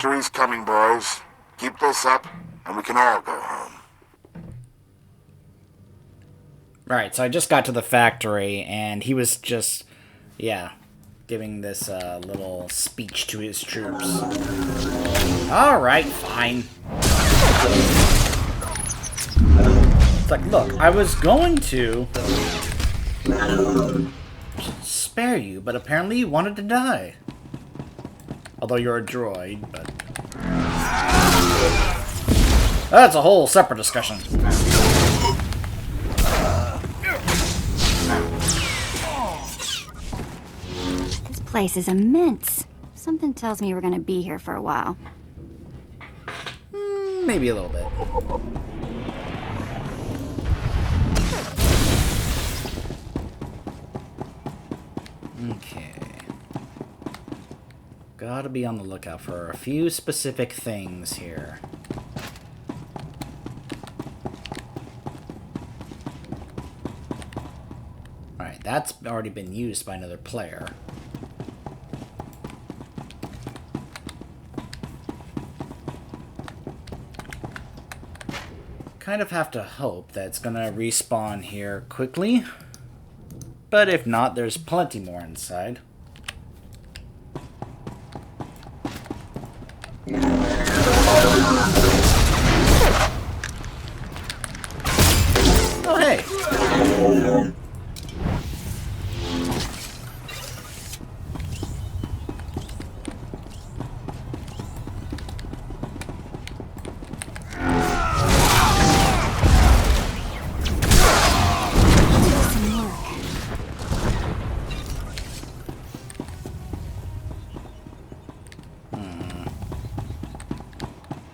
Victory's coming, boys. Keep this up, and we can all go home. Right, so I just got to the factory, and he was just, giving this little speech to his troops. Alright, fine. It's like, look, I was going to spare you, but apparently you wanted to die. Although you're a droid, but... That's a whole separate discussion. This place is immense. Something tells me we're gonna be here for a while. Maybe a little bit. Okay. Gotta be on the lookout for a few specific things here. Alright, that's already been used by another player. Kind of have to hope that it's gonna respawn here quickly. But if not, there's plenty more inside. Oh, hey!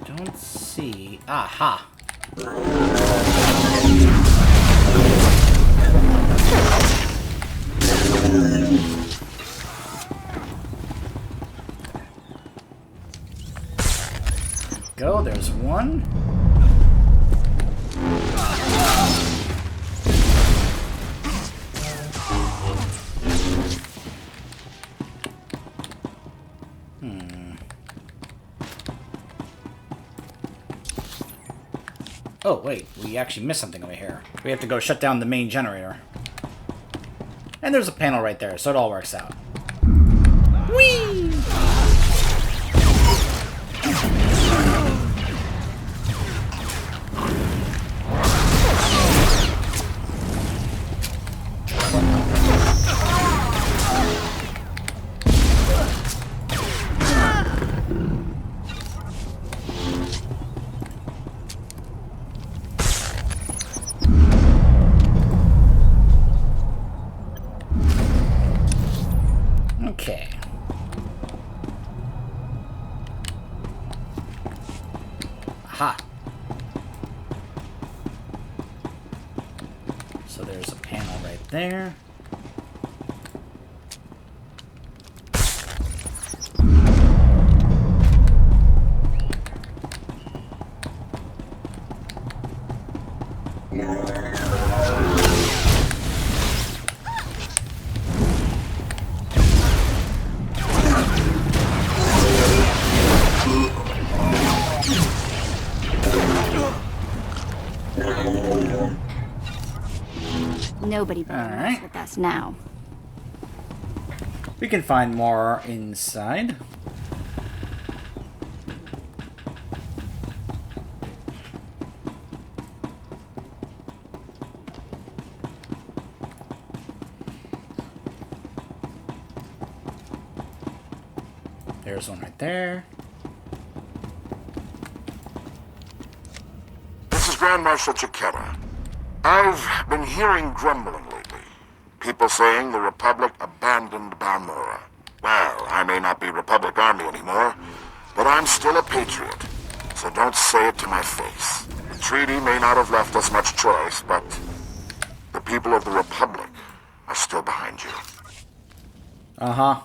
Don't see... Aha! Go, there's one. Oh, wait, we actually missed something over here. We have to go shut down the main generator. And there's a panel right there, so it all works out. Whee! Okay. Aha. So there's a panel right there. Nobody bothers with us now. We can find more inside. There's one right there. This is Grand Marshal Chiketa. I've been hearing grumbling lately. People saying the Republic abandoned Balmora. Well, I may not be Republic Army anymore, but I'm still a patriot. So don't say it to my face. The treaty may not have left us much choice, but the people of the Republic are still behind you. Uh-huh.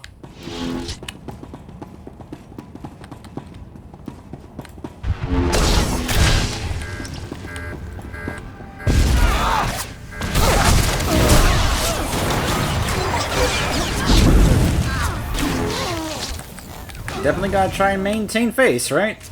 definitely gotta try and maintain face, right?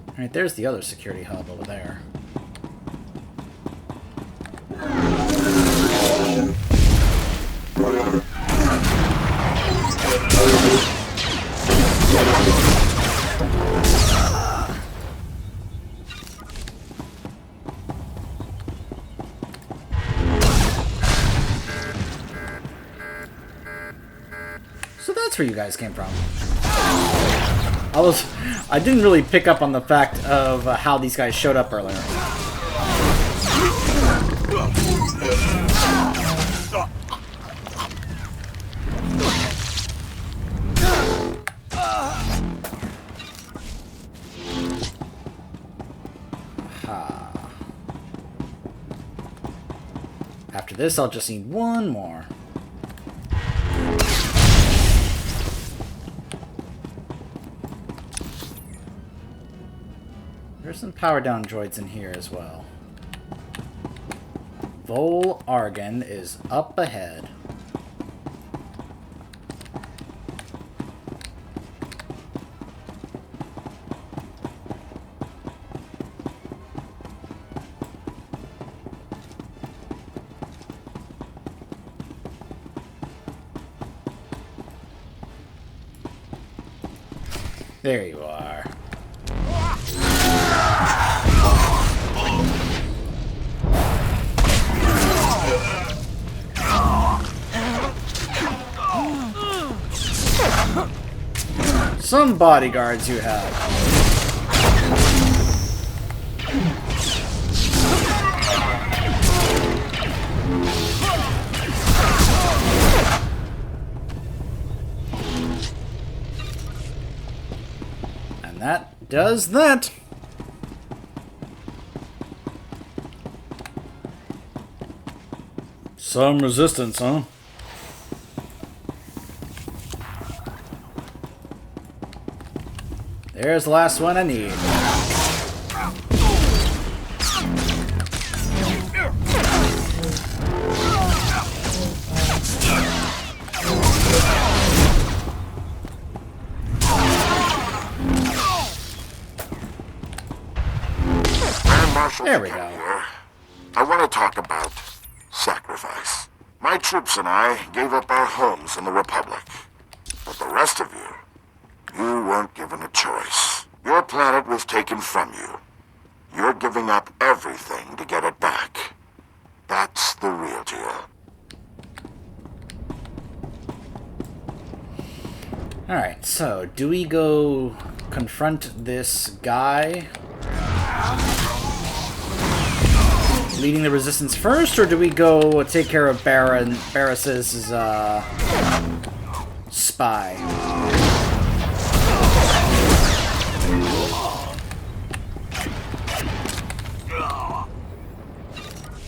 Alright, there's the other security hub over there. So that's where you guys came from. I didn't really pick up on the fact of how these guys showed up earlier. After this, I'll just need one more. There's some power down droids in here as well. Vol Argon is up ahead. There you are. Some bodyguards you have. And that does that. Some resistance, huh? There's the last one I need. There we go. I want to talk about sacrifice. My troops and I gave up our homes in the Republic. But the rest of you weren't given a choice. Your planet was taken from you. You're giving up everything to get it back. That's the real deal. Alright, so do we go confront this guy leading the resistance first, or do we go take care of Barris's spy?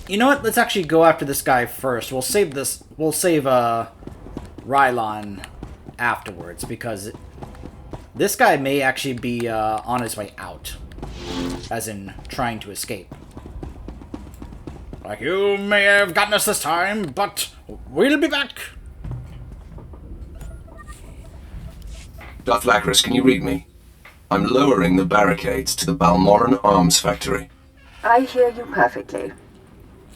You know what? Let's actually go after this guy first. We'll save Rylon afterwards, because this guy may actually be on his way out, as in trying to escape. Like, you may have gotten us this time, but we'll be back. Darth Lacris, can you read me? I'm lowering the barricades to the Balmoran Arms Factory. I hear you perfectly.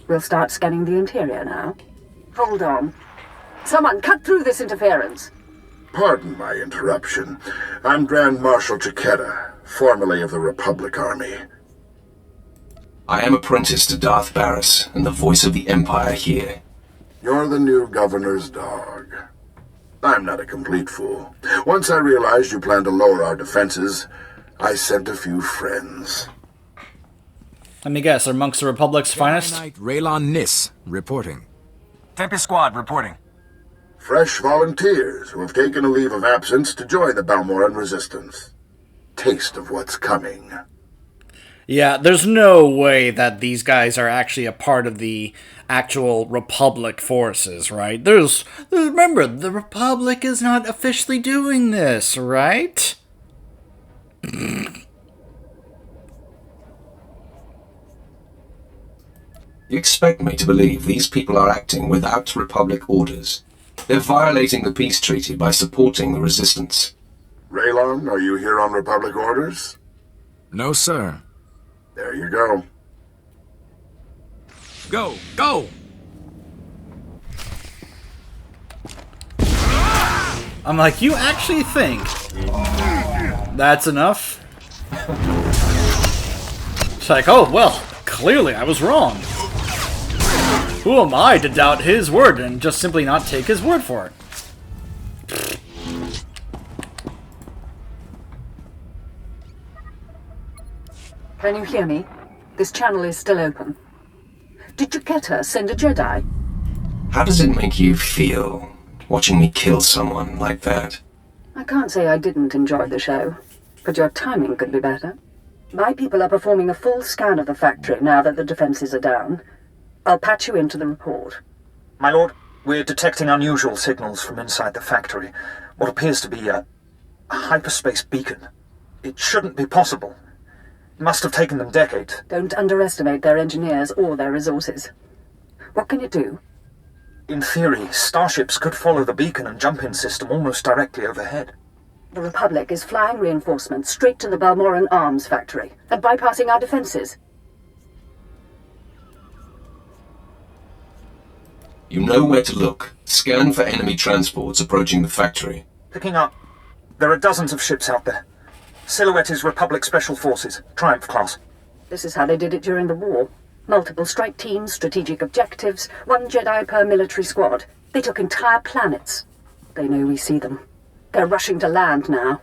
We'll start scanning the interior now. Hold on. Someone cut through this interference. Pardon my interruption. I'm Grand Marshal Takeda, formerly of the Republic Army. I am apprentice to Darth Barris, and the voice of the Empire here. You're the new governor's dog. I'm not a complete fool. Once I realized you planned to lower our defenses, I sent a few friends. Let me guess, are monks the Republic's finest? Knight Raylon Nis, reporting. Tempest Squad, reporting. Fresh volunteers who have taken a leave of absence to join the Balmoran Resistance. Taste of what's coming. Yeah, there's no way that these guys are actually a part of the actual Republic forces, right? Remember, the Republic is not officially doing this, right? You expect me to believe these people are acting without Republic orders? They're violating the peace treaty by supporting the resistance. Raylon, are you here on Republic orders? No, sir. There you go. Go! Go! I'm like, you actually think that's enough? It's like, oh, well, clearly I was wrong. Who am I to doubt his word and just simply not take his word for it? Can you hear me? This channel is still open. Did Jaquetta send a Jedi? How does it make you feel, watching me kill someone like that? I can't say I didn't enjoy the show, but your timing could be better. My people are performing a full scan of the factory now that the defenses are down. I'll patch you into the report. My lord, we're detecting unusual signals from inside the factory. What appears to be a hyperspace beacon. It shouldn't be possible. It must have taken them decades. Don't underestimate their engineers or their resources. What can you do? In theory, starships could follow the beacon and jump-in system almost directly overhead. The Republic is flying reinforcements straight to the Balmoran arms factory and bypassing our defenses. You know where to look. Scan for enemy transports approaching the factory. Picking up. There are dozens of ships out there. Silhouette is Republic Special Forces, Triumph class. This is how they did it during the war. Multiple strike teams, strategic objectives, 1 Jedi per military squad. They took entire planets. They know we see them. They're rushing to land now.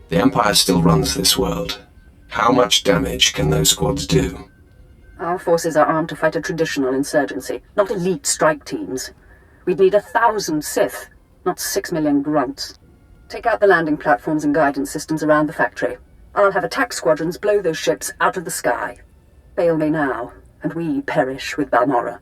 The Empire still runs this world. How much damage can those squads do? Our forces are armed to fight a traditional insurgency, not elite strike teams. We'd need 1,000 Sith, not 6 million grunts. Take out the landing platforms and guidance systems around the factory. I'll have attack squadrons blow those ships out of the sky. Fail me now, and we perish with Balmorra.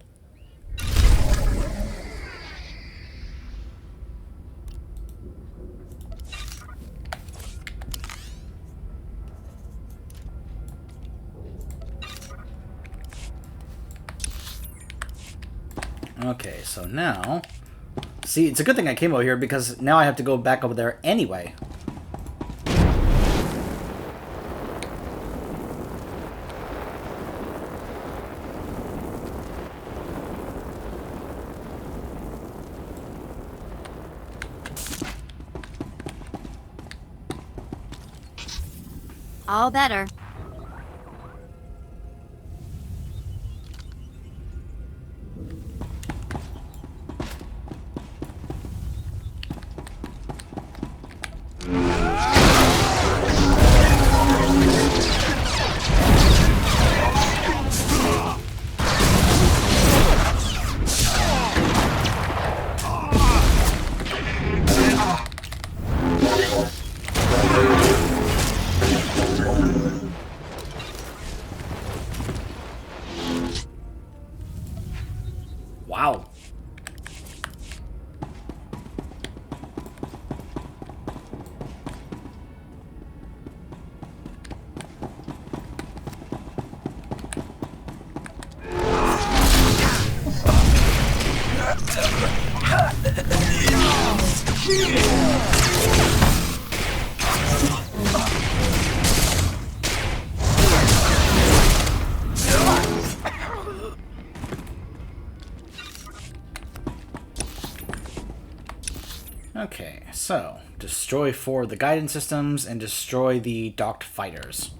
Okay, so now... See, it's a good thing I came over here because now I have to go back over there anyway. All better. Wow. Okay, so destroy 4 of the guidance systems and destroy the docked fighters.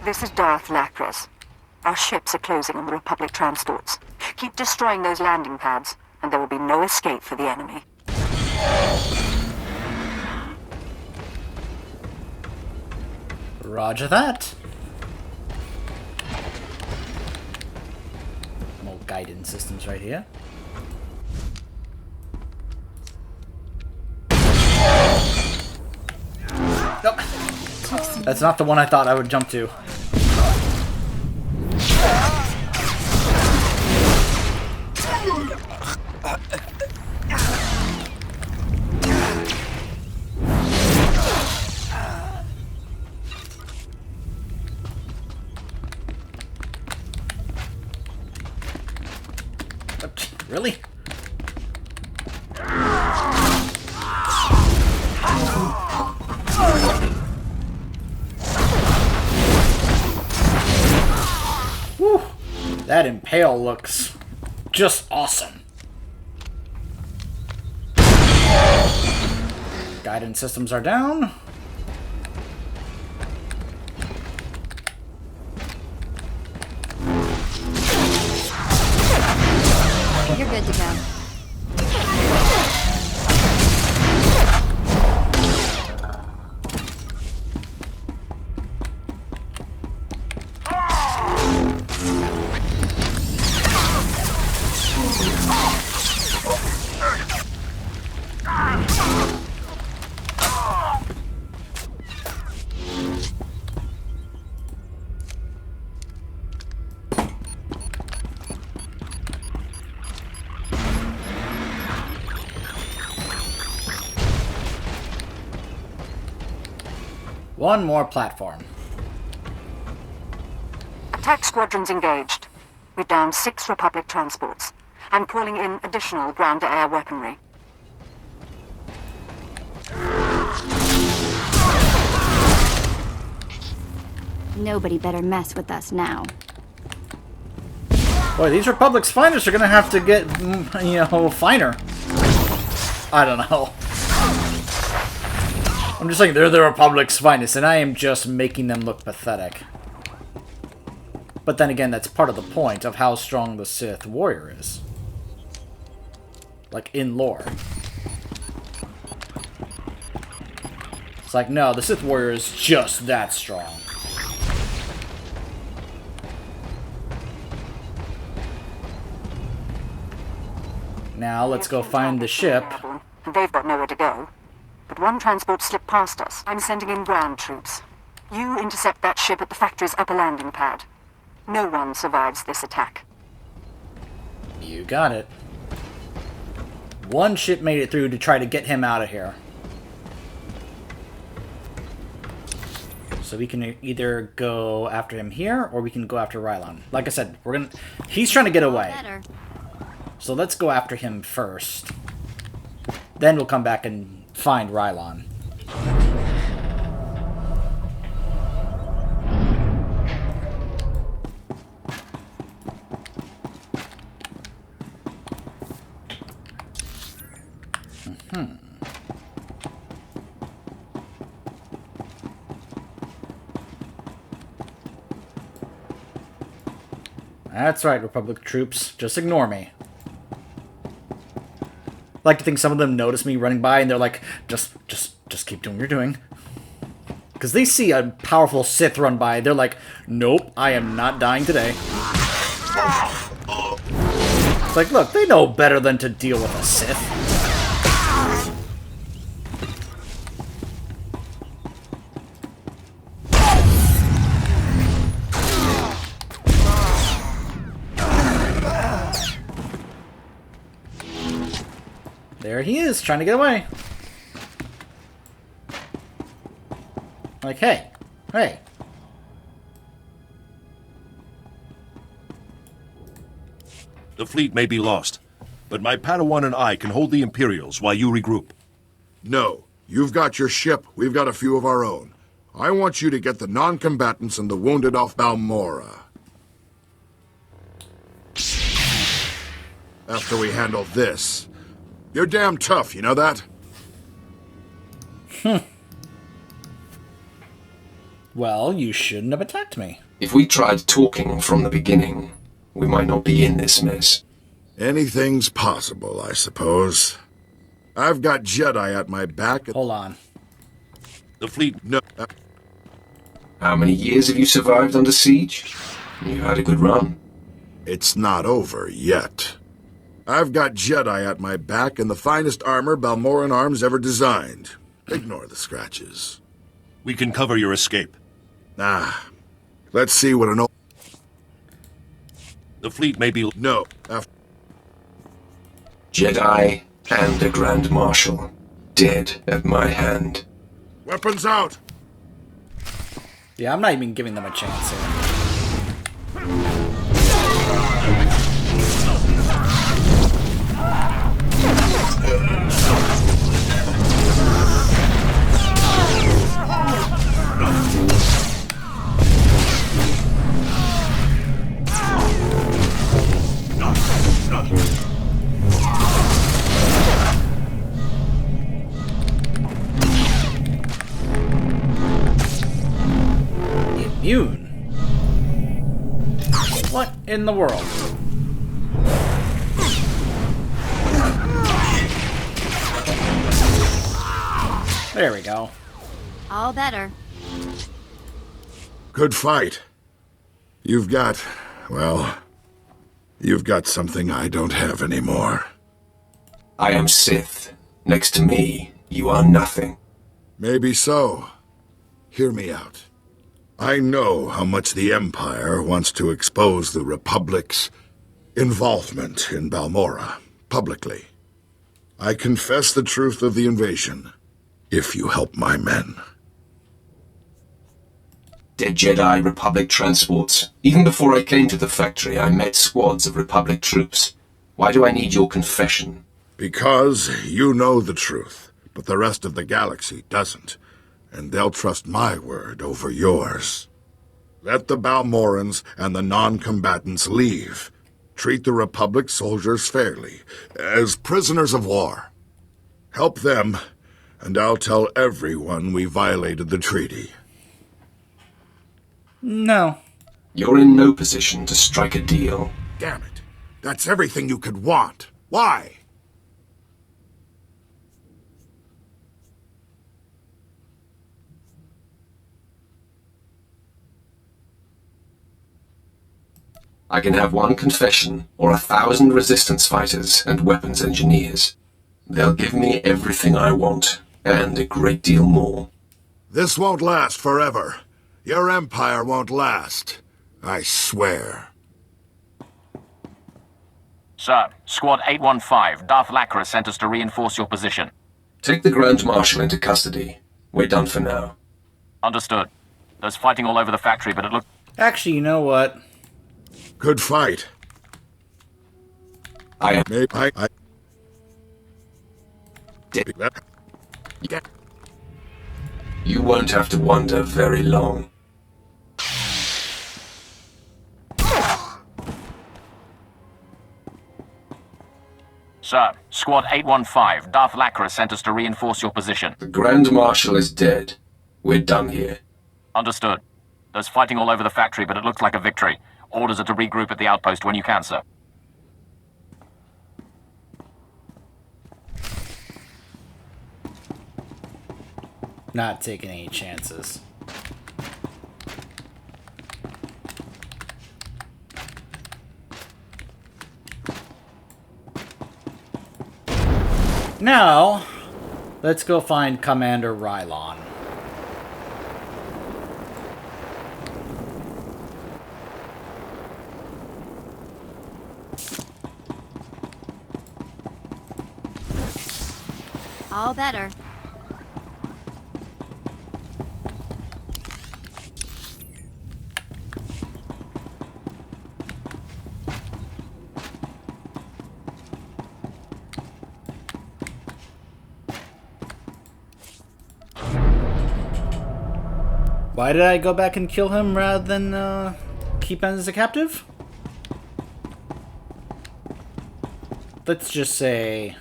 This is Darth Lacras. Our ships are closing on the Republic transports. Keep destroying those landing pads, and there will be no escape for the enemy. Roger that. More guidance systems right here. Nope. That's not the one I thought I would jump to. Really? Whew. That impale looks just awesome. Guidance systems are down. You're good to go. One more platform. Attack squadrons engaged. We've downed 6 Republic transports. I'm calling in additional ground-to-air weaponry. Nobody better mess with us now. Boy, these Republic's finest are gonna have to get, you know, finer. I don't know. I'm just saying they're the Republic's finest, and I am just making them look pathetic. But then again, that's part of the point of how strong the Sith Warrior is. Like, in lore. It's like, no, the Sith Warrior is just that strong. Now, let's go find the ship. They've got nowhere to go. But one transport slipped past us. I'm sending in ground troops. You intercept that ship at the factory's upper landing pad. No one survives this attack. You got it. One ship made it through to try to get him out of here. So we can either go after him here, or we can go after Rylon. Like I said, he's trying to get away. So let's go after him first. Then we'll come back and find Rylon. That's right, Republic troops. Just ignore me. I like to think some of them notice me running by and they're like, just keep doing what you're doing. Because they see a powerful Sith run by, they're like, nope, I am not dying today. It's like, look, they know better than to deal with a Sith. There he is, trying to get away. Like, hey. The fleet may be lost, but my Padawan and I can hold the Imperials while you regroup. No. You've got your ship, we've got a few of our own. I want you to get the non-combatants and the wounded off Balmora. After we handle this. You're damn tough, you know that? Well, you shouldn't have attacked me. If we tried talking from the beginning, we might not be in this mess. Anything's possible, I suppose. I've got Jedi at my back. Hold on. The fleet... No, How many years have you survived under siege? You had a good run. it's not over yet. I've got Jedi at my back in the finest armor Balmoran Arms ever designed. Ignore the scratches. We can cover your escape. Let's see what an old... The fleet may be... No, Jedi and a Grand Marshal, dead at my hand. weapons out! Yeah, I'm not even giving them a chance here. Immune? What in the world? There we go. All better. Good fight. You've got, well, you've got something I don't have anymore. I am Sith. Next to me, you are nothing. Maybe so. Hear me out. I know how much the Empire wants to expose the Republic's involvement in Balmora, publicly. I confess the truth of the invasion, if you help my men. Dead Jedi Republic transports. Even before I came to the factory, I met squads of Republic troops. Why do I need your confession? Because you know the truth, but the rest of the galaxy doesn't, and they'll trust my word over yours. Let the Balmorans and the non-combatants leave. Treat the Republic soldiers fairly, as prisoners of war. Help them, and I'll tell everyone we violated the treaty. No. You're in no position to strike a deal. Damn it. That's everything you could want. Why? I can have one confession, or 1,000 resistance fighters and weapons engineers. They'll give me everything I want, and a great deal more. This won't last forever. Your empire won't last. I swear. Sir, Squad 815, Darth Lacra sent us to reinforce your position. Take the Grand Marshal into custody. We're done for now. Understood. There's fighting all over the factory, but it looks... Actually, you know what? Good fight. I am... Maybe You won't have to wonder very long. Sir, Squad 815, Darth Lacra sent us to reinforce your position. The Grand Marshal is dead. We're done here. Understood. There's fighting all over the factory, but it looks like a victory. Orders are to regroup at the outpost when you can, sir. Not taking any chances. Now, let's go find Commander Rylon. All better. Why did I go back and kill him rather than keep him as a captive? Let's just say...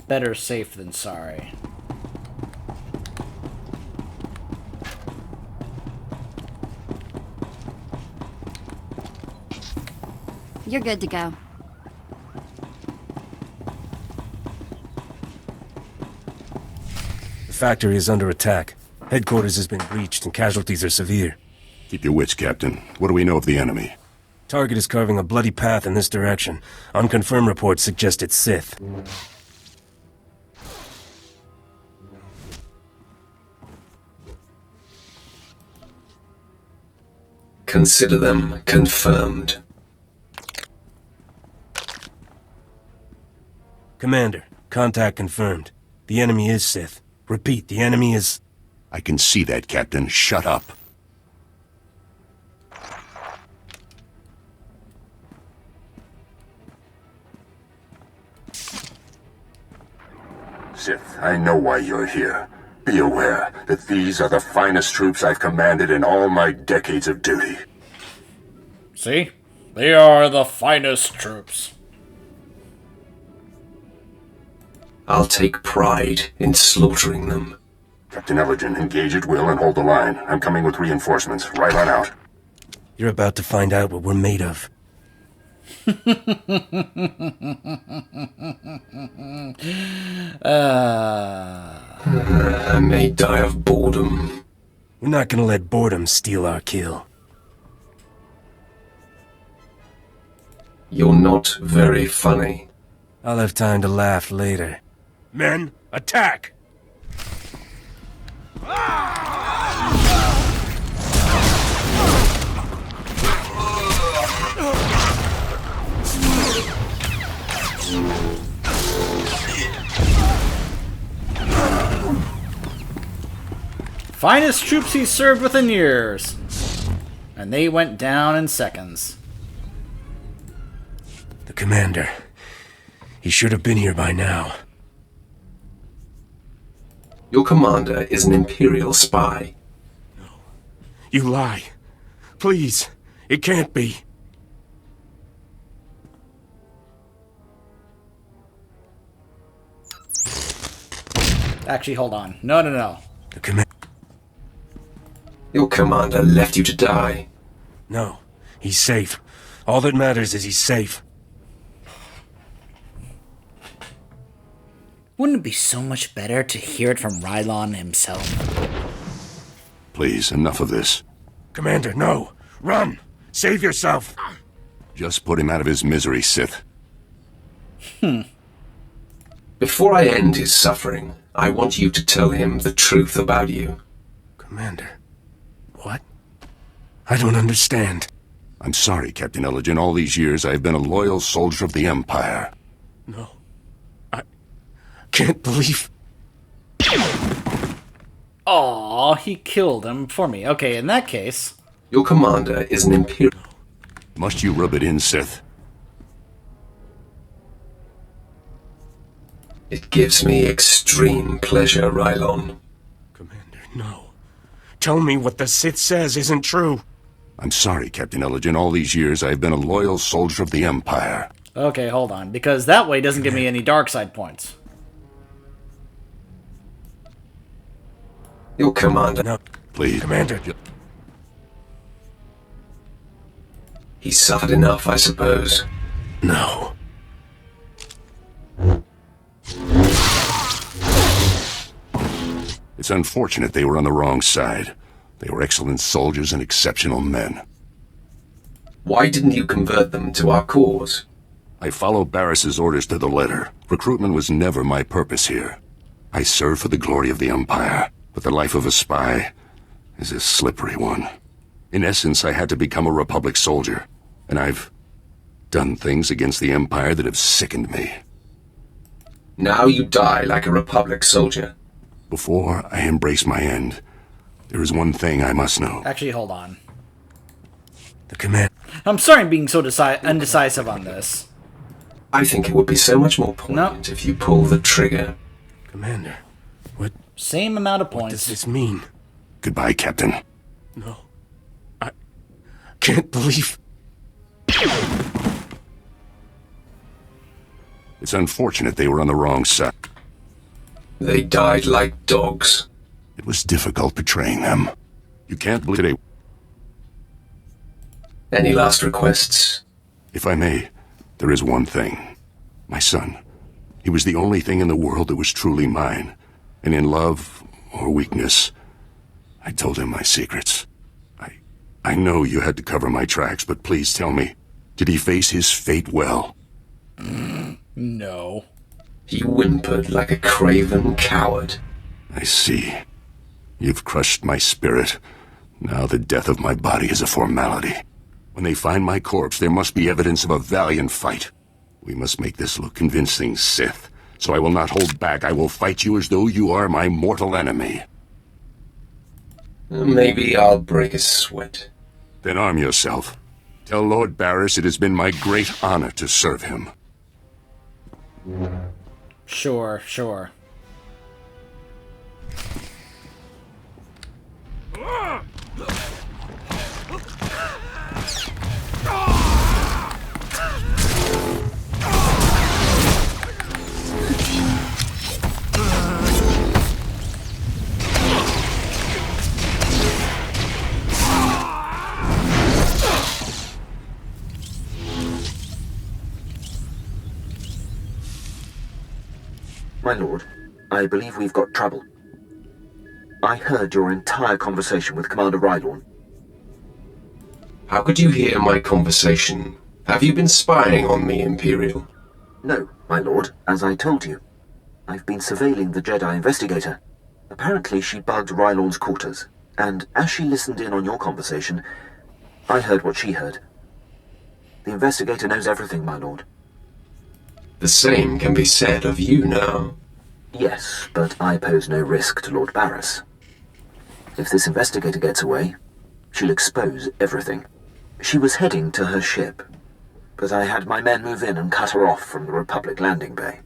better safe than sorry. You're good to go. The factory is under attack. Headquarters has been breached and casualties are severe. Keep your wits, Captain. What do we know of the enemy? Target is carving a bloody path in this direction. Unconfirmed reports suggest it's Sith. Consider them confirmed. Commander, contact confirmed. The enemy is Sith. Repeat, the enemy is... I can see that, Captain. Shut up. Sith, I know why you're here. Be aware that these are the finest troops I've commanded in all my decades of duty. See? They are the finest troops. I'll take pride in slaughtering them. Captain Elgin, engage at will and hold the line. I'm coming with reinforcements. Right on out. You're about to find out what we're made of. I may die of boredom. We're not gonna let boredom steal our kill. You're not very funny. I'll have time to laugh later. Men, attack! Finest troops he's served within years. And they went down in seconds. The commander. He should have been here by now. Your commander is an Imperial spy. You lie. Please. It can't be. Actually, hold on. No. The commander. Your commander left you to die. No. He's safe. All that matters is he's safe. Wouldn't it be so much better to hear it from Rylon himself? Please, enough of this. Commander, no! Run! Save yourself! Just put him out of his misery, Sith. Before I end his suffering, I want you to tell him the truth about you. Commander. What? I don't understand. I'm sorry, Captain Elgin. All these years I've been a loyal soldier of the Empire. No. I can't believe... Aw, he killed him for me. Okay, in that case... Your commander is an Imperial... Must you rub it in, Sith? It gives me extreme pleasure, Rylon. Commander, no. Tell me what the Sith says isn't true. I'm sorry, Captain Elgin. All these years I've been a loyal soldier of the Empire. Okay, hold on. Because that way doesn't give me any dark side points. Your commander... No. Please. Commander. He's suffered enough, I suppose. No. It's unfortunate they were on the wrong side. They were excellent soldiers and exceptional men. Why didn't you convert them to our cause? I followed Barris's orders to the letter. Recruitment was never my purpose here. I serve for the glory of the Empire, but the life of a spy is a slippery one. In essence, I had to become a Republic soldier, and I've done things against the Empire that have sickened me. Now you die like a Republic soldier. Before I embrace my end, there is one thing I must know. Actually, hold on. The command... I'm sorry I'm being so undecisive on this. I think it would be so much more poignant if you pull the trigger. Commander, what... Same amount of points. What does this mean? Goodbye, Captain. No. I can't believe... It's unfortunate they were on the wrong side. They died like dogs. It was difficult betraying them. You can't believe today. Any last requests? If I may, there is one thing. My son. He was the only thing in the world that was truly mine. And in love or weakness, I told him my secrets. I know you had to cover my tracks, but please tell me, did he face his fate well? No. He whimpered like a craven coward. I see. You've crushed my spirit. Now the death of my body is a formality. When they find my corpse, there must be evidence of a valiant fight. We must make this look convincing, Sith. So I will not hold back. I will fight you as though you are my mortal enemy. Maybe I'll break a sweat. Then arm yourself. Tell Lord Barris it has been my great honor to serve him. Sure, sure. My lord, I believe we've got trouble. I heard your entire conversation with Commander Rylorn. How could you hear my conversation? Have you been spying on me, Imperial? No, my lord, as I told you. I've been surveilling the Jedi investigator. Apparently she bugged Rylorn's quarters, and as she listened in on your conversation, I heard what she heard. The investigator knows everything, my lord. The same can be said of you now. Yes, but I pose no risk to Lord Barris. If this investigator gets away, she'll expose everything. She was heading to her ship, but I had my men move in and cut her off from the Republic landing bay.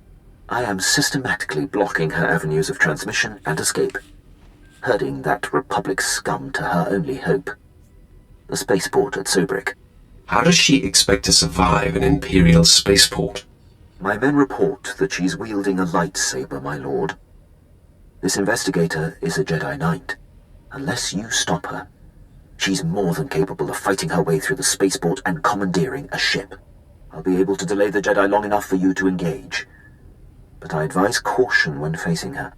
I am systematically blocking her avenues of transmission and escape, herding that Republic scum to her only hope, the spaceport at Sobrik. How does she expect to survive an Imperial spaceport? My men report that she's wielding a lightsaber, my lord. This investigator is a Jedi Knight. Unless you stop her, she's more than capable of fighting her way through the spaceport and commandeering a ship. I'll be able to delay the Jedi long enough for you to engage, but I advise caution when facing her.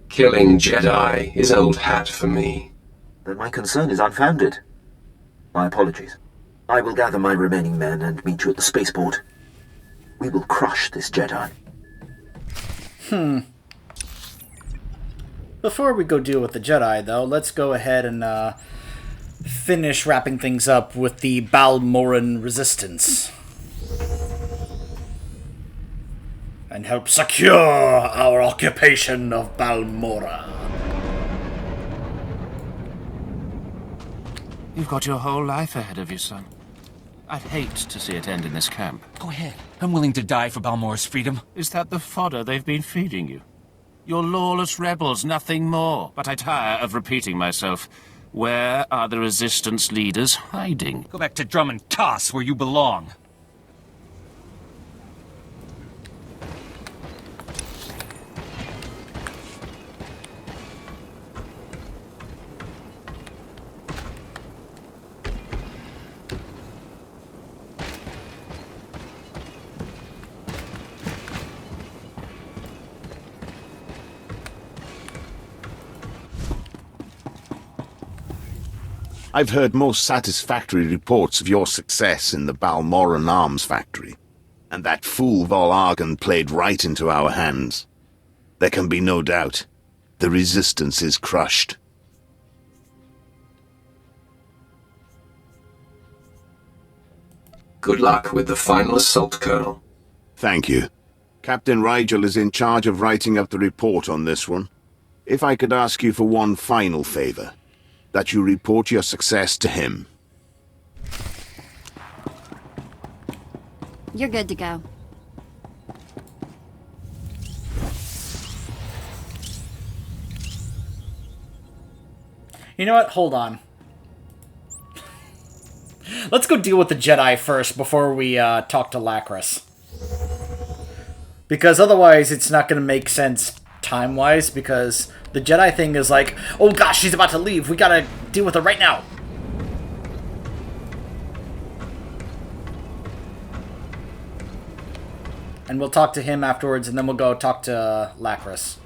Killing Jedi is old hat for me. Then my concern is unfounded. My apologies. I will gather my remaining men and meet you at the spaceport. We will crush this Jedi. Before we go deal with the Jedi, though, let's go ahead and finish wrapping things up with the Balmoran Resistance. And help secure our occupation of Balmora. You've got your whole life ahead of you, son. I'd hate to see it end in this camp. Go ahead. I'm willing to die for Balmora's freedom. Is that the fodder they've been feeding you? You're lawless rebels, nothing more. But I tire of repeating myself. Where are the Resistance leaders hiding? Go back to Drum and Toss, where you belong. I've heard most satisfactory reports of your success in the Balmoran arms factory, and that fool Vol-Argon played right into our hands. There can be no doubt. The Resistance is crushed. Good luck with the final assault, Colonel. Thank you. Captain Rigel is in charge of writing up the report on this one. If I could ask you for one final favor, that you report your success to him. You're good to go. You know what? Hold on. Let's go deal with the Jedi first before we talk to Lacris. Because otherwise it's not going to make sense time-wise, because the Jedi thing is like, oh gosh, she's about to leave, we gotta deal with her right now. And we'll talk to him afterwards, and then we'll go talk to Lacris.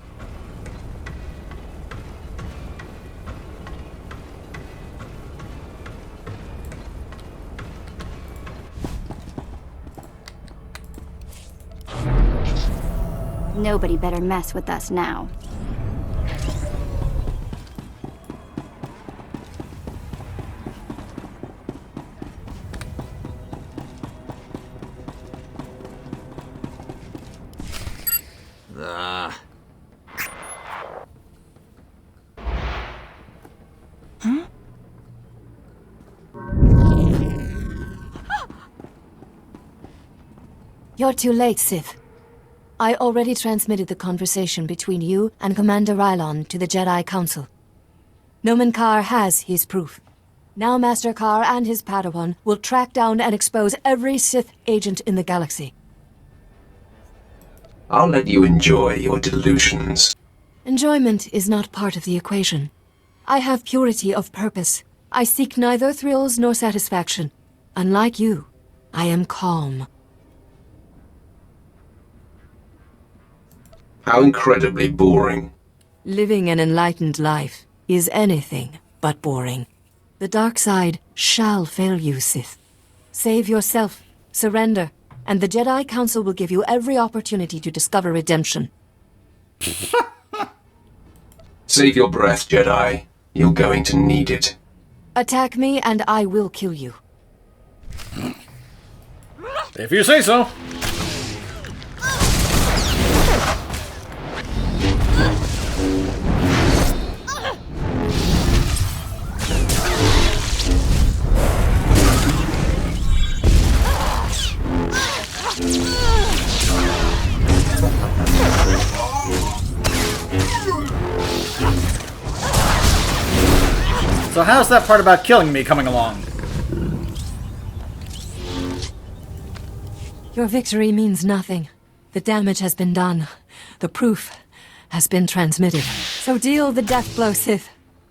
Nobody better mess with us now. You're too late, Sith. I already transmitted the conversation between you and Commander Rylon to the Jedi Council. Nomen Karr has his proof. Now Master Karr and his Padawan will track down and expose every Sith agent in the galaxy. I'll let you enjoy your delusions. Enjoyment is not part of the equation. I have purity of purpose. I seek neither thrills nor satisfaction. Unlike you, I am calm. How incredibly boring. Living an enlightened life is anything but boring. The dark side shall fail you, Sith. Save yourself, surrender, and the Jedi Council will give you every opportunity to discover redemption. Save your breath, Jedi. You're going to need it. Attack me and I will kill you. If you say so. So how's that part about killing me coming along? Your victory means nothing. The damage has been done. The proof has been transmitted. So deal the death blow, Sith.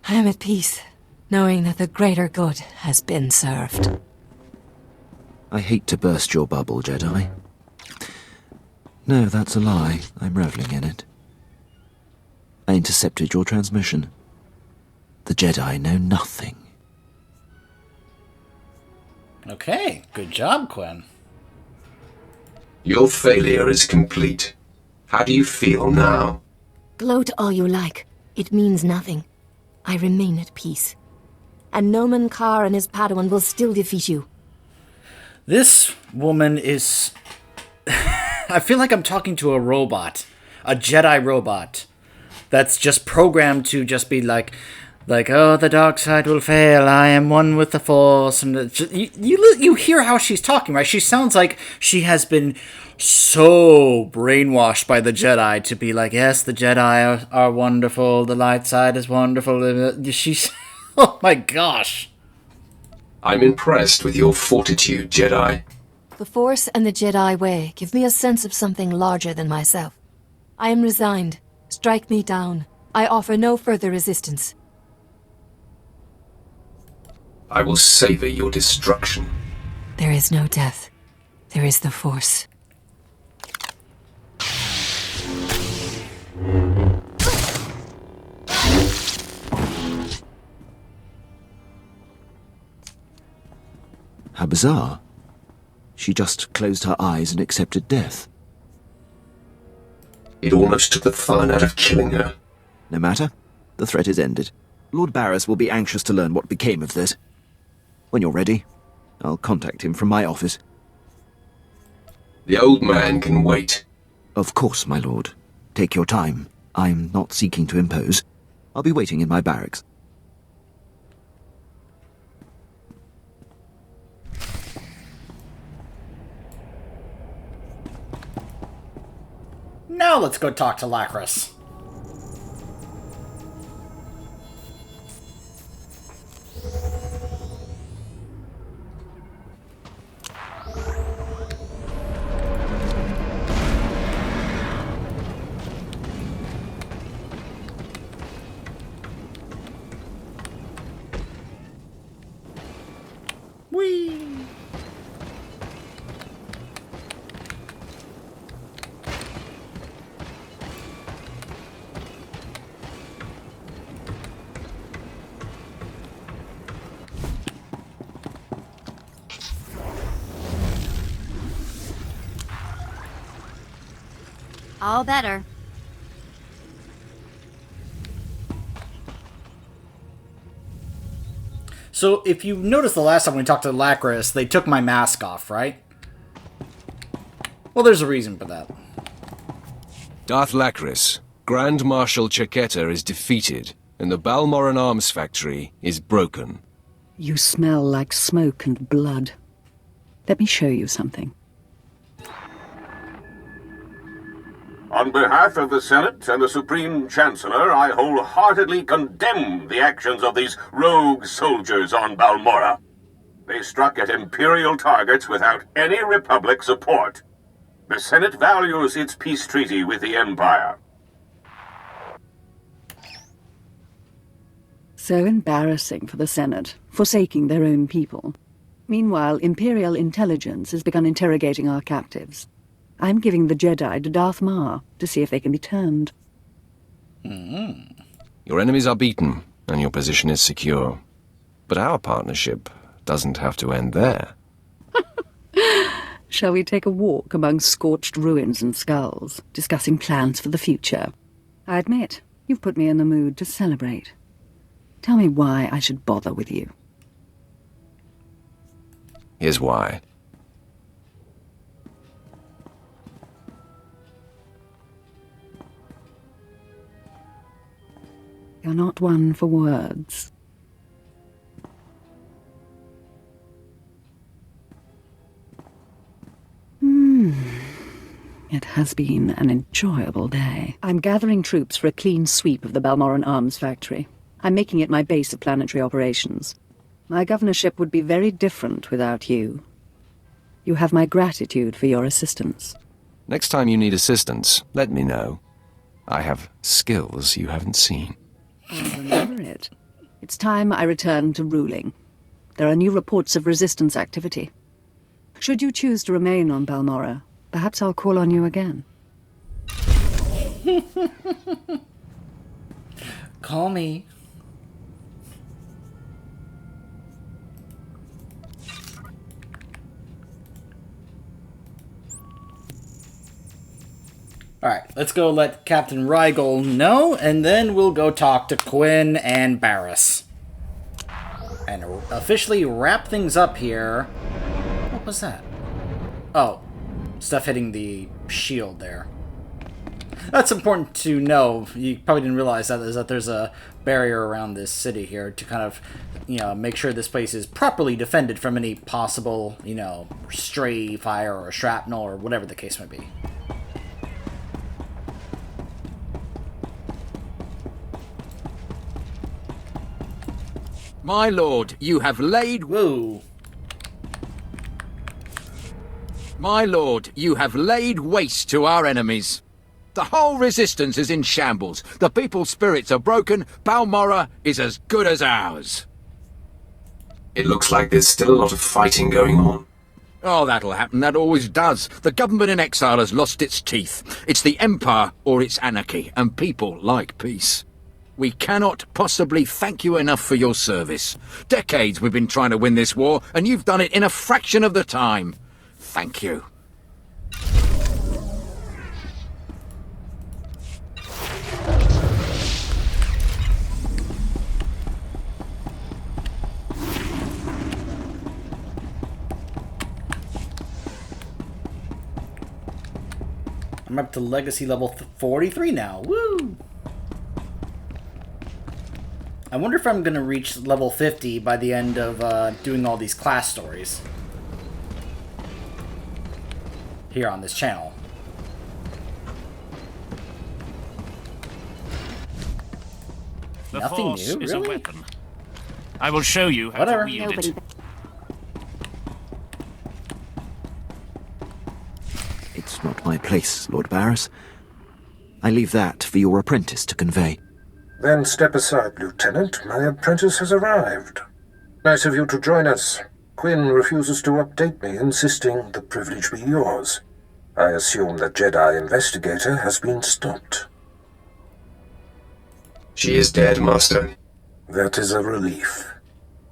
I am at peace, knowing that the greater good has been served. I hate to burst your bubble, Jedi. No, that's a lie. I'm reveling in it. I intercepted your transmission. The Jedi know nothing. Okay, good job, Quinn. Your failure is complete. How do you feel now? Gloat all you like. It means nothing. I remain at peace. And Nomen Karr and his Padawan will still defeat you. This woman is... I feel like I'm talking to a robot. A Jedi robot. That's just programmed to just be like, oh, the dark side will fail. I am one with the Force. And just, you hear how she's talking, right? She sounds like she has been so brainwashed by the Jedi to be like, yes, the Jedi are wonderful. The light side is wonderful. She's, oh my gosh. I'm impressed with your fortitude, Jedi. The Force and the Jedi way give me a sense of something larger than myself. I am resigned. Strike me down. I offer no further resistance. I will savor your destruction. There is no death. There is the Force. How bizarre. She just closed her eyes and accepted death. It almost took the fun out of killing her. No matter. The threat is ended. Lord Barris will be anxious to learn what became of this. When you're ready, I'll contact him from my office. The old man can wait. Of course, my lord. Take your time. I'm not seeking to impose. I'll be waiting in my barracks. Now let's go talk to Lacris. All better. So, if you noticed the last time we talked to Lacris, they took my mask off, right? Well, there's a reason for that. Darth Lacris, Grand Marshal Chiquetta is defeated, and the Balmoran arms factory is broken. You smell like smoke and blood. Let me show you something. On behalf of the Senate and the Supreme Chancellor, I wholeheartedly condemn the actions of these rogue soldiers on Balmora. They struck at Imperial targets without any Republic support. The Senate values its peace treaty with the Empire. So embarrassing for the Senate, forsaking their own people. Meanwhile, Imperial intelligence has begun interrogating our captives. I'm giving the Jedi to Darth Maar to see if they can be turned. Your enemies are beaten, and your position is secure. But our partnership doesn't have to end there. Shall we take a walk among scorched ruins and skulls, discussing plans for the future? I admit, you've put me in the mood to celebrate. Tell me why I should bother with you. Here's why. You're not one for words. It has been an enjoyable day. I'm gathering troops for a clean sweep of the Balmoran arms factory. I'm making it my base of planetary operations. My governorship would be very different without you. You have my gratitude for your assistance. Next time you need assistance, let me know. I have skills you haven't seen. I'll remember it. It's time I return to ruling. There are new reports of resistance activity. Should you choose to remain on Balmora, perhaps I'll call on you again. Call me. Alright, let's go let Captain Rigel know, and then we'll go talk to Quinn and Barriss. And officially wrap things up here. What was that? Oh, stuff hitting the shield there. That's important to know. You probably didn't realize that, is that there's a barrier around this city here to kind of, make sure this place is properly defended from any possible, stray fire or shrapnel or whatever the case may be. My lord, you have laid... Whoa. My lord, you have laid waste to our enemies. The whole resistance is in shambles. The people's spirits are broken. Balmora is as good as ours. It looks like there's still a lot of fighting going on. Oh, that'll happen. That always does. The government in exile has lost its teeth. It's the Empire or it's anarchy, and people like peace. We cannot possibly thank you enough for your service. Decades we've been trying to win this war, and you've done it in a fraction of the time. Thank you. I'm up to legacy level 43 now. Woo! I wonder if I'm going to reach level 50 by the end of doing all these class stories here on this channel. The Nothing Force new, is really? a weapon. I will show you how Whatever. to wield it. It's not my place, Lord Barriss. I leave that for your apprentice to convey. Then step aside, Lieutenant. My apprentice has arrived. Nice of you to join us. Quinn refuses to update me, insisting the privilege be yours. I assume the Jedi investigator has been stopped. She is dead, Master. That is a relief.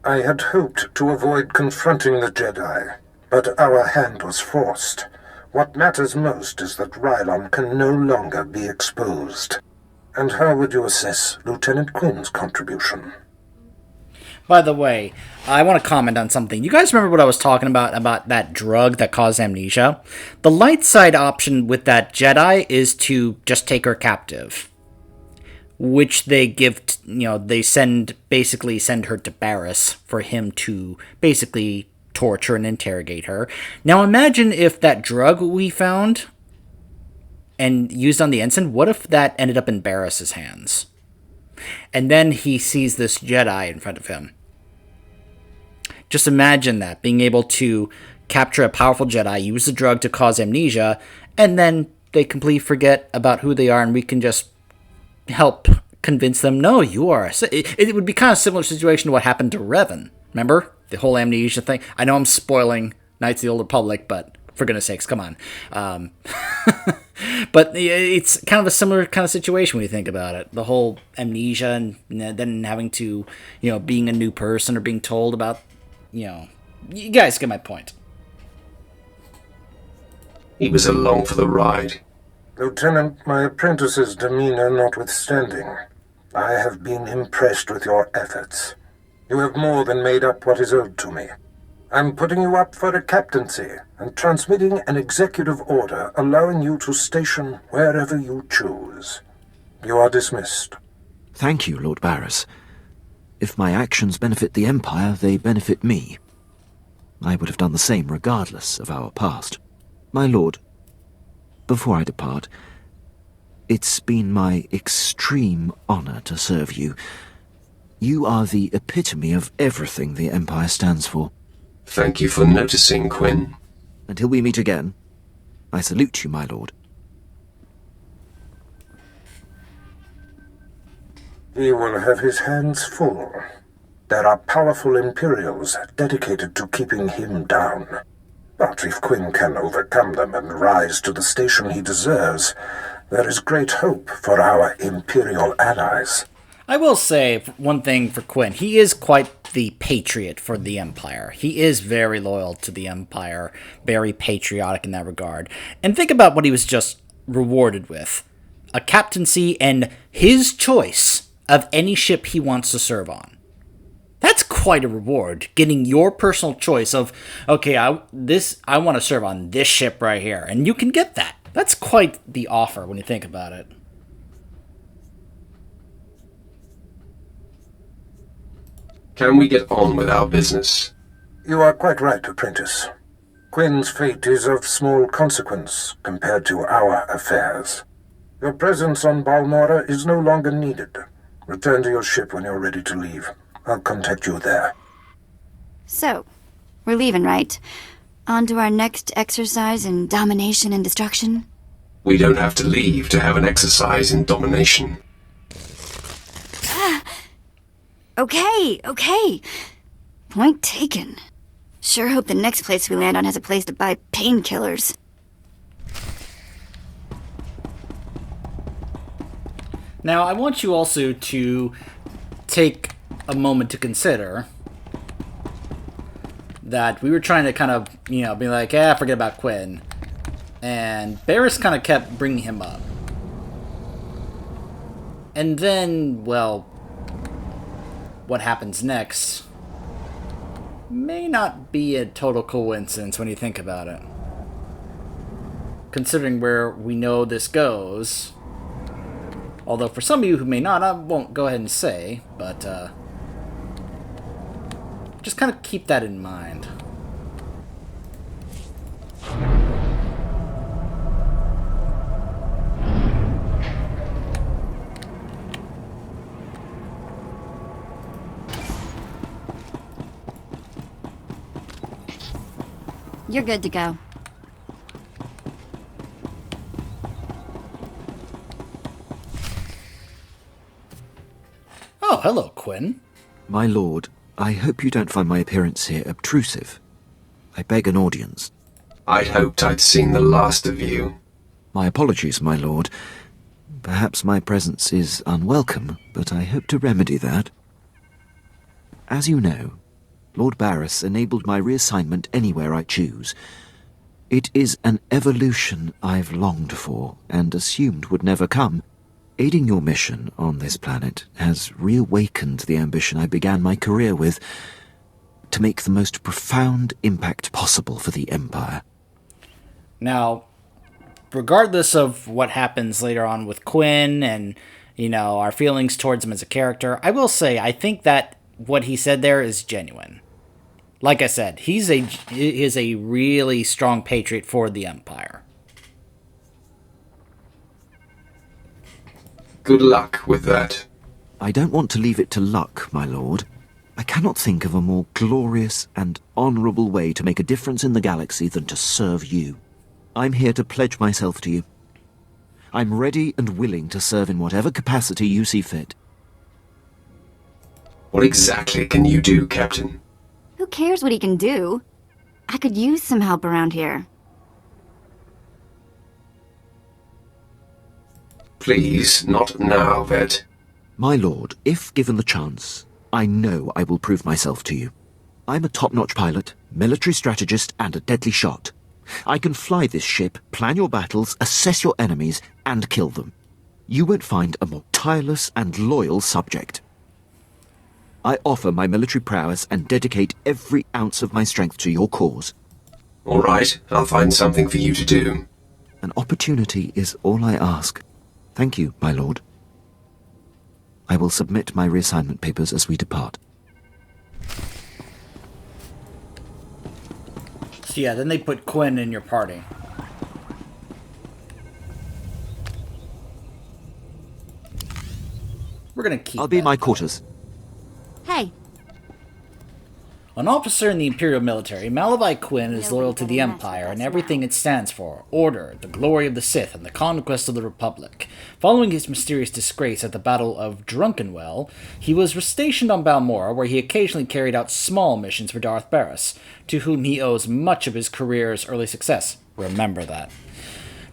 I had hoped to avoid confronting the Jedi, but our hand was forced. What matters most is that Rylon can no longer be exposed. And how would you assess Lieutenant Quinn's contribution? By the way, I want to comment on something. You guys remember what I was talking about that drug that caused amnesia? The light side option with that Jedi is to just take her captive, which they give, they basically send her to Barriss for him to basically torture and interrogate her. Now imagine if that drug we found and used on the ensign, what if that ended up in Barriss's hands? And then he sees this Jedi in front of him. Just imagine that, being able to capture a powerful Jedi, use the drug to cause amnesia, and then they completely forget about who they are, and we can just help convince them, no, you are. It would be kind of similar situation to what happened to Revan. Remember? The whole amnesia thing. I know I'm spoiling Knights of the Old Republic, but for goodness sakes, come on. But it's kind of a similar kind of situation when you think about it. The whole amnesia and then having to, being a new person or being told about, you guys get my point. He was along for the ride. Lieutenant, my apprentice's demeanor notwithstanding, I have been impressed with your efforts. You have more than made up what is owed to me. I'm putting you up for a captaincy and transmitting an executive order allowing you to station wherever you choose. You are dismissed. Thank you, Lord Barriss. If my actions benefit the Empire, they benefit me. I would have done the same regardless of our past. My lord, before I depart, it's been my extreme honor to serve you. You are the epitome of everything the Empire stands for. Thank you for noticing, Quinn. Until we meet again, I salute you, my lord. He will have his hands full. There are powerful Imperials dedicated to keeping him down. But if Quinn can overcome them and rise to the station he deserves, there is great hope for our Imperial allies. I will say one thing for Quinn. He is quite the patriot for the Empire. He is very loyal to the Empire, very patriotic in that regard. And think about what he was just rewarded with. A captaincy and his choice of any ship he wants to serve on. That's quite a reward, getting your personal choice of, okay, I want to serve on this ship right here, and you can get that. That's quite the offer when you think about it. Can we get on with our business? You are quite right, apprentice. Quinn's fate is of small consequence compared to our affairs. Your presence on Balmorra is no longer needed. Return to your ship when you're ready to leave. I'll contact you there. So, we're leaving, right? On to our next exercise in domination and destruction? We don't have to leave to have an exercise in domination. Okay. Point taken. Sure hope the next place we land on has a place to buy painkillers. Now, I want you also to take a moment to consider that we were trying to kind of, be like, forget about Quinn. And Barriss kind of kept bringing him up. And then, well, what happens next may not be a total coincidence when you think about it. Considering where we know this goes. Although for some of you who may not, I won't go ahead and say, but just kind of keep that in mind. You're good to go. Oh, hello, Quinn. My lord, I hope you don't find my appearance here obtrusive. I beg an audience. I'd hoped I'd seen the last of you. My apologies, my lord. Perhaps my presence is unwelcome, but I hope to remedy that. As you know, Lord Barriss enabled my reassignment anywhere I choose. It is an evolution I've longed for and assumed would never come. Aiding your mission on this planet has reawakened the ambition I began my career with, to make the most profound impact possible for the Empire. Now, regardless of what happens later on with Quinn and, our feelings towards him as a character, I will say I think that what he said there is genuine. Like I said, he is a really strong patriot for the Empire. Good luck with that. I don't want to leave it to luck, my lord. I cannot think of a more glorious and honourable way to make a difference in the galaxy than to serve you. I'm here to pledge myself to you. I'm ready and willing to serve in whatever capacity you see fit. What exactly can you do, Captain? Who cares what he can do? I could use some help around here. Please, not now, Vet. My lord, if given the chance, I know I will prove myself to you. I'm a top-notch pilot, military strategist, and a deadly shot. I can fly this ship, plan your battles, assess your enemies, and kill them. You won't find a more tireless and loyal subject. I offer my military prowess and dedicate every ounce of my strength to your cause. All right, I'll find something for you to do. An opportunity is all I ask. Thank you, my lord. I will submit my reassignment papers as we depart. So yeah, then they put Quinn in your party. We're gonna keep I'll be in my quarters. Hey. An officer in the Imperial military, Malachi Quinn is loyal to the Empire and everything it stands for: order, the glory of the Sith, and the conquest of the Republic. Following his mysterious disgrace at the Battle of Drunkenwell, he was stationed on Balmora, where he occasionally carried out small missions for Darth Barris, to whom he owes much of his career's early success. Remember that.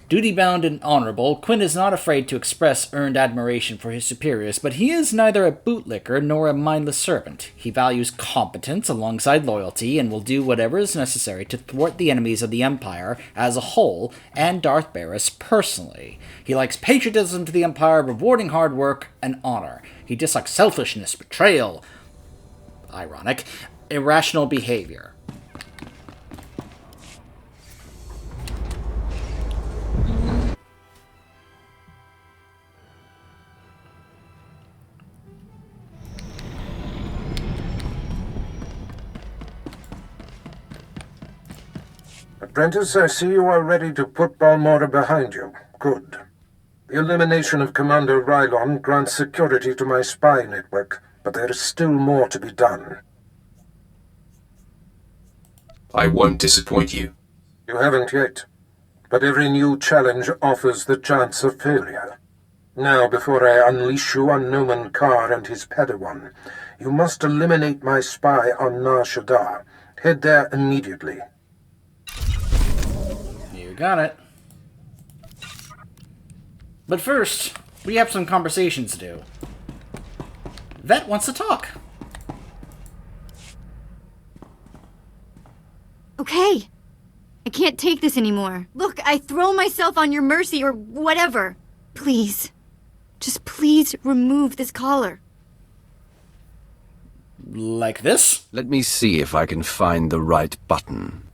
Duty-bound and honorable, Quinn is not afraid to express earned admiration for his superiors, but he is neither a bootlicker nor a mindless servant. He values competence alongside loyalty and will do whatever is necessary to thwart the enemies of the Empire as a whole and Darth Barris personally. He likes patriotism to the Empire, rewarding hard work and honor. He dislikes selfishness, betrayal, ironic, irrational behavior. Apprentice, I see you are ready to put Balmora behind you. Good. The elimination of Commander Rylon grants security to my spy network, but there is still more to be done. I won't disappoint you. You haven't yet, but every new challenge offers the chance of failure. Now, before I unleash you on Noman Karr and his Padawan, you must eliminate my spy on Nar Shaddaa. Head there immediately. You got it. But first, we have some conversations to do. Vet wants to talk. Okay. I can't take this anymore. Look, I throw myself on your mercy or whatever. Please. Just please remove this collar. Like this? Let me see if I can find the right button.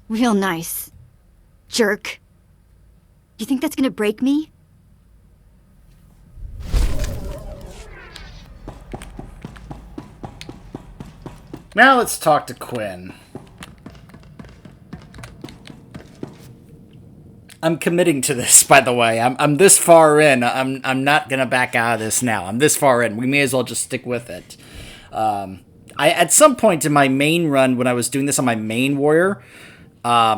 Real nice. Jerk. You think that's gonna break me? Now let's talk to Quinn. I'm committing to this, by the way. I'm this far in. I'm not gonna back out of this now. I'm this far in. We may as well just stick with it. At some point in my main run, when I was doing this on my main warrior,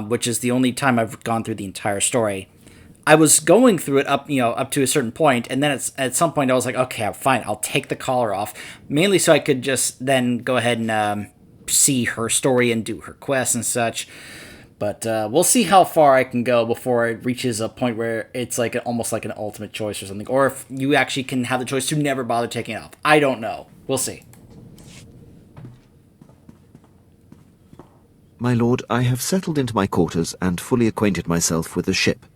which is the only time I've gone through the entire story, I was going through it up to a certain point, and then at some point I was like, okay, fine, I'll take the collar off, mainly so I could just then go ahead and see her story and do her quests and such. But we'll see how far I can go before it reaches a point where it's like almost like an ultimate choice or something, or if you actually can have the choice to never bother taking it off. I don't know. We'll see. My lord, I have settled into my quarters and fully acquainted myself with the ship.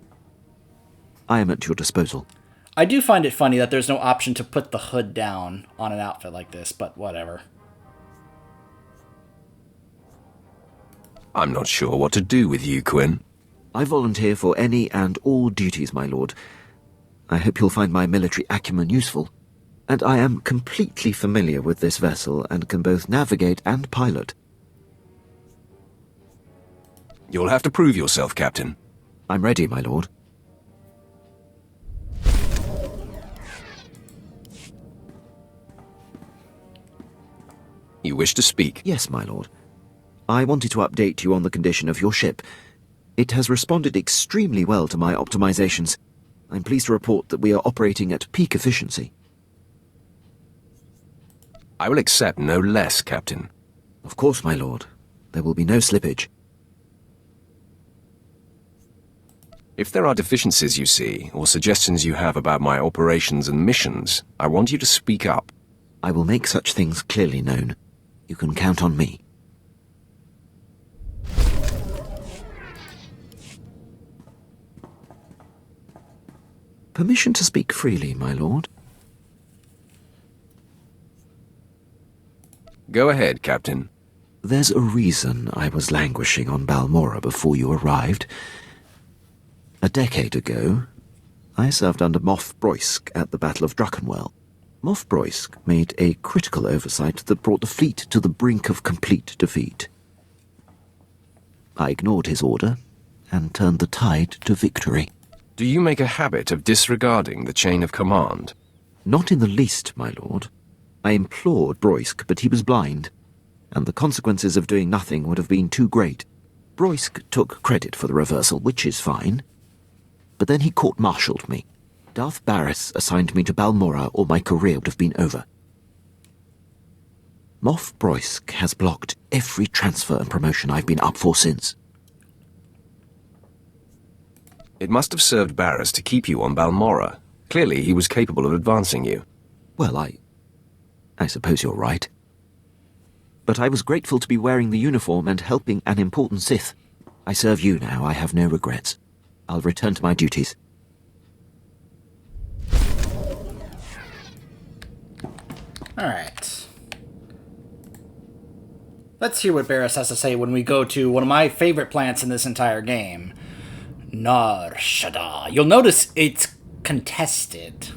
I am at your disposal. I do find it funny that there's no option to put the hood down on an outfit like this, but whatever. I'm not sure what to do with you, Quinn. I volunteer for any and all duties, my lord. I hope you'll find my military acumen useful. And I am completely familiar with this vessel and can both navigate and pilot. You'll have to prove yourself, Captain. I'm ready, my lord. You wish to speak? Yes, my lord. I wanted to update you on the condition of your ship. It has responded extremely well to my optimizations. I'm pleased to report that we are operating at peak efficiency. I will accept no less, Captain. Of course, my lord. There will be no slippage. If there are deficiencies you see, or suggestions you have about my operations and missions, I want you to speak up. I will make such things clearly known. You can count on me. Permission to speak freely, my lord. Go ahead, Captain. There's a reason I was languishing on Balmorra before you arrived. A decade ago, I served under Moff Broysk at the Battle of Druckenwell. Moff Broysk made a critical oversight that brought the fleet to the brink of complete defeat. I ignored his order and turned the tide to victory. Do you make a habit of disregarding the chain of command? Not in the least, my lord. I implored Broysk, but he was blind, and the consequences of doing nothing would have been too great. Broysk took credit for the reversal, which is fine, but then he court-martialed me. Darth Barris assigned me to Balmorra, or my career would have been over. Moff Broysk has blocked every transfer and promotion I've been up for since. It must have served Barris to keep you on Balmorra. Clearly, he was capable of advancing you. Well, I suppose you're right. But I was grateful to be wearing the uniform and helping an important Sith. I serve you now, I have no regrets. I'll return to my duties. Alright. Let's hear what Barris has to say when we go to one of my favorite planets in this entire game. Nar Shaddaa. You'll notice it's contested.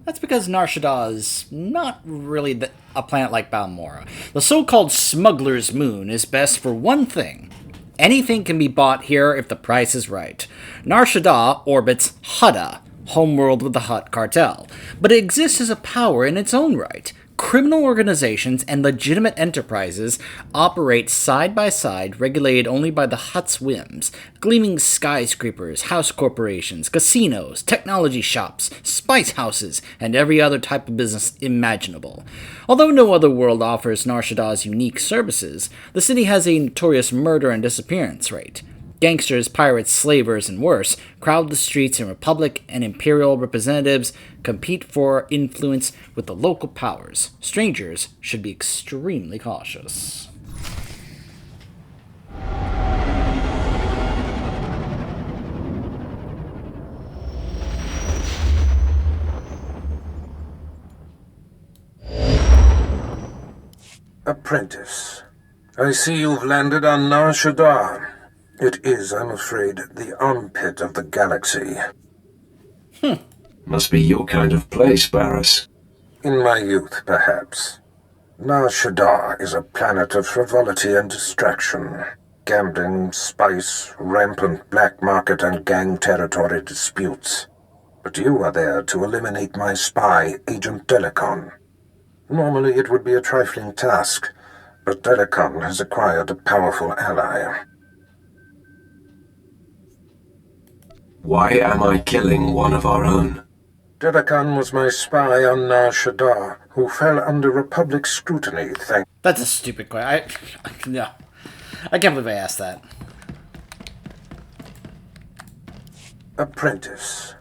That's because Nar Shaddaa is not really a planet like Balmorra. The so-called Smuggler's Moon is best for one thing. Anything can be bought here if the price is right. Nar Shaddaa orbits Hutta, homeworld with the Hutt cartel, but it exists as a power in its own right. Criminal organizations and legitimate enterprises operate side by side, regulated only by the Hutt's whims. Gleaming skyscrapers, house corporations, casinos, technology shops, spice houses, and every other type of business imaginable. Although no other world offers Nar Shaddaa's unique services, the city has a notorious murder and disappearance rate. Gangsters, pirates, slavers, and worse crowd the streets, and Republic and Imperial representatives compete for influence with the local powers. Strangers should be extremely cautious. Apprentice, I see you've landed on Nar Shaddaa. It is, I'm afraid, the armpit of the galaxy. Must be your kind of place, Barris. In my youth, perhaps. Nar Shaddaa is a planet of frivolity and distraction. Gambling, spice, rampant black market and gang territory disputes. But you are there to eliminate my spy, Agent Delicon. Normally it would be a trifling task, but Delicon has acquired a powerful ally. Why am I killing one of our own? Delicon was my spy on Nar Shaddaa, who fell under Republic scrutiny, That's a stupid question. No. I can't believe I asked that. Apprentice.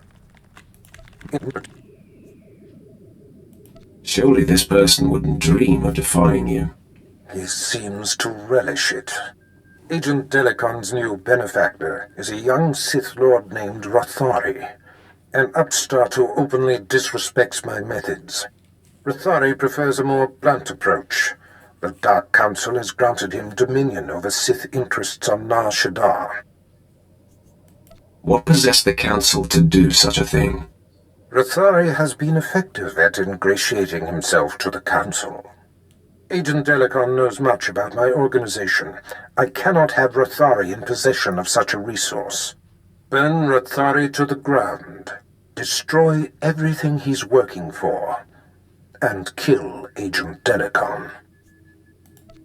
Surely this person wouldn't dream of defying you. He seems to relish it. Agent Delicon's new benefactor is a young Sith Lord named Rothari, an upstart who openly disrespects my methods. Rothari prefers a more blunt approach. The Dark Council has granted him dominion over Sith interests on Nar Shaddaa. What possessed the Council to do such a thing? Rothari has been effective at ingratiating himself to the Council. Agent Delicon knows much about my organization. I cannot have Rothari in possession of such a resource. Burn Rothari to the ground. Destroy everything he's working for. And kill Agent Delicon.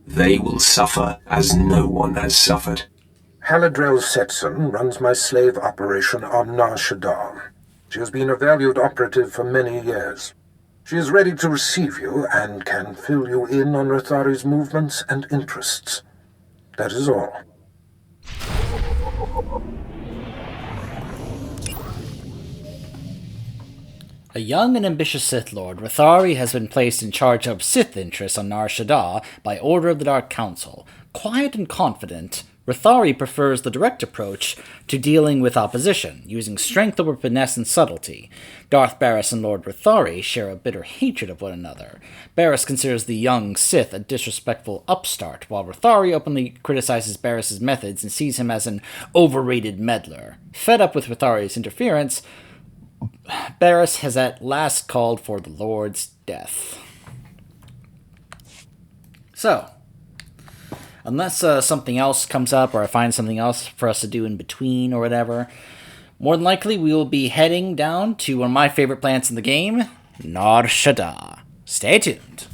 They will suffer as no one has suffered. Haladrel Setson runs my slave operation on Nar Shaddaa. She has been a valued operative for many years. She is ready to receive you and can fill you in on Rothari's movements and interests. That is all. A young and ambitious Sith Lord, Rothari has been placed in charge of Sith interests on Nar Shaddaa by order of the Dark Council. Quiet and confident, Rothari prefers the direct approach to dealing with opposition, using strength over finesse and subtlety. Darth Barris and Lord Rothari share a bitter hatred of one another. Barris considers the young Sith a disrespectful upstart, while Rothari openly criticizes Barris's methods and sees him as an overrated meddler. Fed up with Rothari's interference, Barris has at last called for the Lord's death. So, unless something else comes up or I find something else for us to do in between or whatever, more than likely we will be heading down to one of my favorite planets in the game, Nar Shaddaa. Stay tuned.